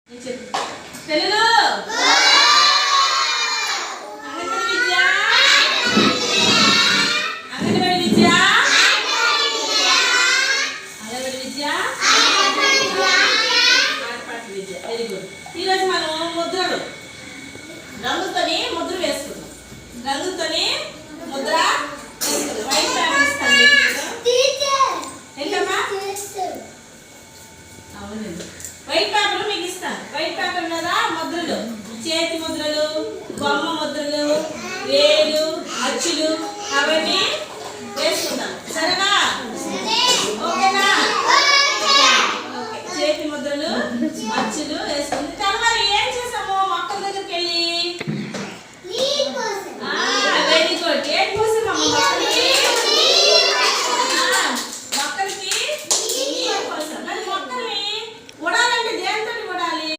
తెలుగు అంగన్వాడీ విద్య అంగన్వాడీ విద్య అంగన్వాడీ విద్య ఆడపాటి విద్య. Very good. ఈరోజు మనం ముద్రలు రంగుతోని ముద్ర వేసుకుందాం. రంగుతోని ముద్ర వేసుకుందాం. వైట్ పేపర్ ఇస్తాను ఏంటమ్మా? అవునండి, వైట్ పేపర్ మీకు ఇస్తాను. వైట్ పేపర్ మీద ముద్రలు, చేతి ముద్రలు, బొమ్మ ముద్రలు, వేలు, అచ్చులు అవన్నీ వేసుకుందాం. సరేనా? ఓకేనా? చేతి ముద్రలు, అచ్చులు వేసుకుంటే